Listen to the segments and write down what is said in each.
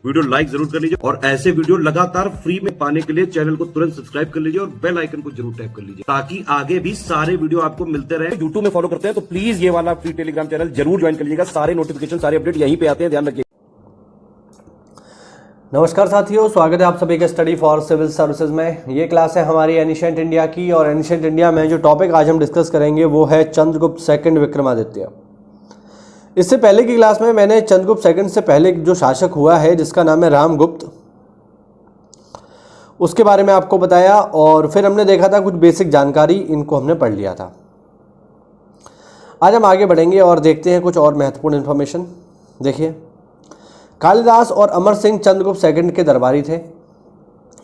Video like जरूर कर लीजिए और ऐसे वीडियो लगातार फ्री में पाने के लिए चैनल को तुरंत सब्सक्राइब कर लीजिए और बेल आइकन को जरूर टैप कर लीजिए ताकि आगे भी सारे वीडियो आपको मिलते रहे। यूट्यूब में फॉलो करते हैं तो प्लीज ये वाला फ्री टेलीग्राम चैनल जरूर ज्वाइन कर लीजिएगा। सारे नोटिफिकेशन सारे अपडेट यहीं पे आते हैं, ध्यान रखिए। नमस्कार साथियों, स्वागत है आप सभी के स्टडी फॉर सिविल सर्विसेज में। ये क्लास है हमारी एनिशिएंट इंडिया की और एनिशिएंट इंडिया में जो टॉपिक आज हम डिस्कस करेंगे वो है चंद्रगुप्त सेकंड विक्रमादित्य। इससे पहले की क्लास में मैंने चंद्रगुप्त सेकंड से पहले जो शासक हुआ है जिसका नाम है रामगुप्त, उसके बारे में आपको बताया और फिर हमने देखा था कुछ बेसिक जानकारी, इनको हमने पढ़ लिया था। आज हम आगे बढ़ेंगे और देखते हैं कुछ और महत्वपूर्ण इन्फॉर्मेशन। देखिए, कालिदास और अमर सिंह चंद्रगुप्त सेकंड के दरबारी थे।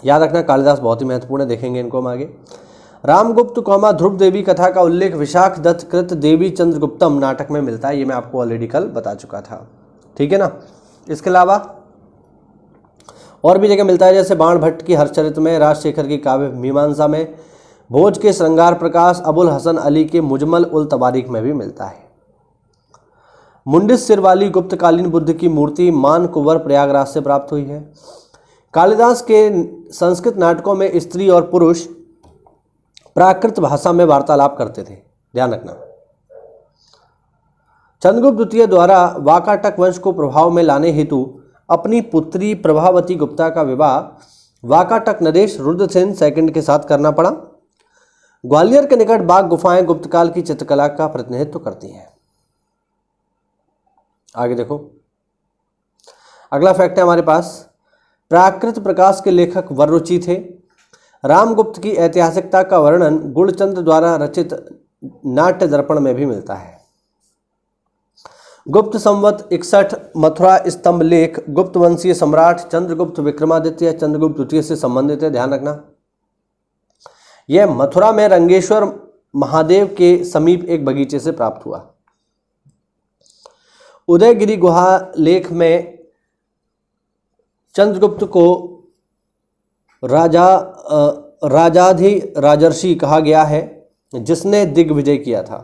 याद रखना, कालिदास बहुत ही महत्वपूर्ण है, देखेंगे इनको हम आगे। रामगुप्त ध्रुव देवी कथा का उल्लेख विशाख दत्त कृत देवी चंद्रगुप्तम नाटक में मिलता है। ये मैं आपको ऑलरेडी कल बता चुका था, ठीक है ना। इसके अलावा और भी जगह मिलता है, जैसे बाण भट्ट की हर्षचरित में, राजशेखर की काव्य मीमांसा में, भोज के श्रृंगार प्रकाश, अबुल हसन अली के मुजमल उल तबारीक में भी मिलता है। मुंडिस सिर वाली गुप्तकालीन बुद्ध की मूर्ति मान कुंवर प्रयागराज से प्राप्त हुई है। कालिदास के संस्कृत नाटकों में स्त्री और पुरुष प्राकृत भाषा में वार्तालाप करते थे, ध्यान रखना। चंद्रगुप्त द्वितीय द्वारा वाकाटक वंश को प्रभाव में लाने हेतु अपनी पुत्री प्रभावती गुप्ता का विवाह वाकाटक नरेश रुद्रसेन सेकंड के साथ करना पड़ा। ग्वालियर के निकट बाघ गुफाएं गुप्तकाल की चित्रकला का प्रतिनिधित्व करती हैं। आगे देखो, अगला फैक्ट है हमारे पास, प्राकृत प्रकाश के लेखक वररुचि थे। रामगुप्त की ऐतिहासिकता का वर्णन गुणचंद्र द्वारा रचित नाट्य दर्पण में भी मिलता है। गुप्त संवत 61 मथुरा स्तंभ लेख गुप्त वंशीय सम्राट चंद्रगुप्त विक्रमादित्य चंद्रगुप्त द्वितीय से संबंधित है, ध्यान रखना। यह मथुरा में रंगेश्वर महादेव के समीप एक बगीचे से प्राप्त हुआ। उदयगिरी गुहा लेख में चंद्रगुप्त को राजाधि राजर्षि कहा गया है जिसने दिग्विजय किया था।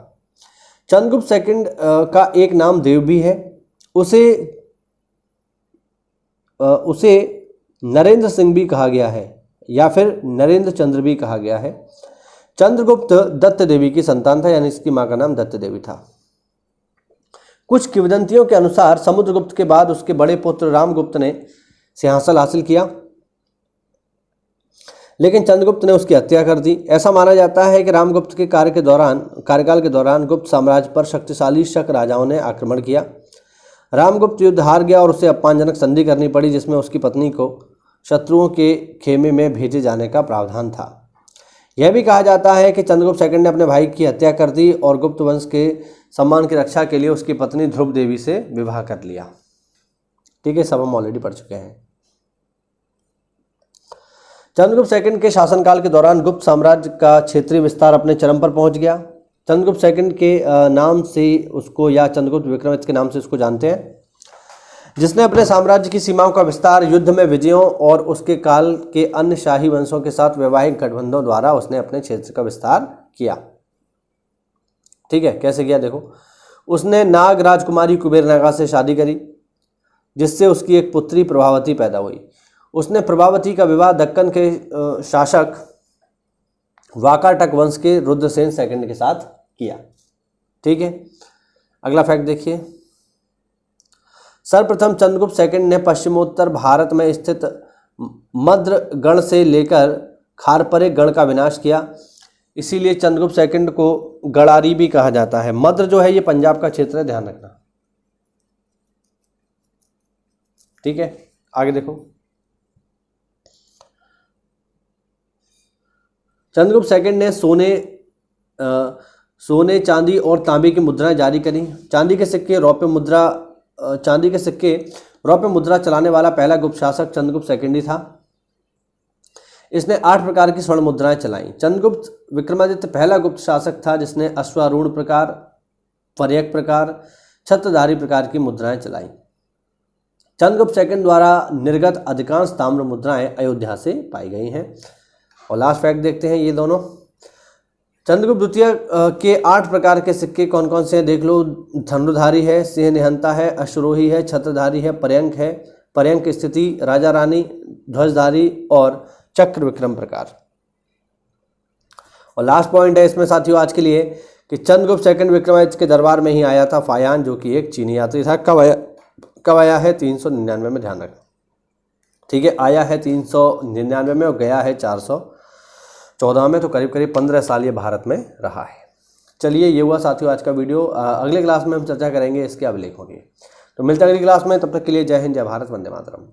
चंद्रगुप्त सेकंड का एक नाम देव भी है। उसे नरेंद्र सिंह भी कहा गया है या फिर नरेंद्र चंद्र भी कहा गया है। चंद्रगुप्त दत्त देवी की संतान था, यानी इसकी मां का नाम दत्त देवी था। कुछ किंवदंतियों के अनुसार समुद्रगुप्त के बाद उसके बड़े पुत्र रामगुप्त ने सिंहासन हासिल किया, लेकिन चंद्रगुप्त ने उसकी हत्या कर दी। ऐसा माना जाता है कि रामगुप्त के कार्यकाल के दौरान गुप्त साम्राज्य पर शक्तिशाली शक राजाओं ने आक्रमण किया। रामगुप्त युद्ध हार गया और उसे अपमानजनक संधि करनी पड़ी जिसमें उसकी पत्नी को शत्रुओं के खेमे में भेजे जाने का प्रावधान था। यह भी कहा जाता है कि चंद्रगुप्त सेकंड ने अपने भाई की हत्या कर दी और गुप्त वंश के सम्मान की रक्षा के लिए उसकी पत्नी ध्रुव देवी से विवाह कर लिया। ठीक है, सब हम ऑलरेडी पढ़ चुके हैं। चंद्रगुप्त सेकंड के शासनकाल के दौरान गुप्त साम्राज्य का क्षेत्रीय विस्तार अपने चरम पर पहुंच गया। चंद्रगुप्त सेकंड के नाम से उसको, या चंद्रगुप्त विक्रमादित्य के नाम से उसको जानते हैं, जिसने अपने साम्राज्य की सीमाओं का विस्तार युद्ध में विजयों और उसके काल के अन्य शाही वंशों के साथ वैवाहिक गठबंधनों द्वारा उसने अपने क्षेत्र का विस्तार किया। ठीक है, कैसे किया देखो। उसने नाग राजकुमारी कुबेरनागा से शादी करी जिससे उसकी एक पुत्री प्रभावती पैदा हुई। उसने प्रभावती का विवाह दक्कन के शासक वाकाटक वंश के रुद्रसेन सेकंड के साथ किया। ठीक है, अगला फैक्ट देखिए। सर्वप्रथम चंद्रगुप्त सेकंड ने पश्चिमोत्तर भारत में स्थित मद्र गण से लेकर खारपरे गण का विनाश किया, इसीलिए चंद्रगुप्त सेकंड को गणारी भी कहा जाता है। मद्र जो है ये पंजाब का क्षेत्र है, ध्यान रखना। ठीक है, आगे देखो। चंद्रगुप्त सेकंड ने सोने चांदी और तांबे की मुद्राएं जारी करी। चांदी के सिक्के रौप्य मुद्रा चलाने वाला पहला गुप्त शासक चंद्रगुप्त सेकंड ही था। इसने 8 प्रकार की स्वर्ण मुद्राएं चलाई। चंद्रगुप्त विक्रमादित्य पहला गुप्त शासक था जिसने अश्वारूढ़ प्रकार, पर्यक प्रकार, छत्रधारी प्रकार की मुद्राएं चलाई। चंद्रगुप्त सेकंड द्वारा निर्गत अधिकांश ताम्र मुद्राएं अयोध्या से पाई गई हैं। और लास्ट फैक्ट देखते हैं ये दोनों। चंद्रगुप्त द्वितीय के 8 प्रकार के सिक्के कौन कौन से हैं देख लो। धनुर्धारी है, सिंह निहंता है, अश्वरोही है, छत्रधारी है, पर्यंक है, पर्यंक स्थिति, राजा रानी, ध्वजधारी और चक्र विक्रम प्रकार। और लास्ट पॉइंट है इसमें साथियों आज के लिए कि चंद्रगुप्त सेकंड विक्रमादित्य के दरबार में ही आया था फायान, जो कि एक चीनी यात्री था। कब आया है? 399 में, ध्यान रखना, ठीक है। आया है 399 में और गया है 414 में, तो करीब करीब 15 साल ये भारत में रहा है। चलिए, ये हुआ साथियों आज का वीडियो। अगले क्लास में हम चर्चा करेंगे इसके अभिलेखों की। तो मिलते हैं अगली क्लास में, तब तक के लिए जय हिंद, जय भारत, वंदे मातरम।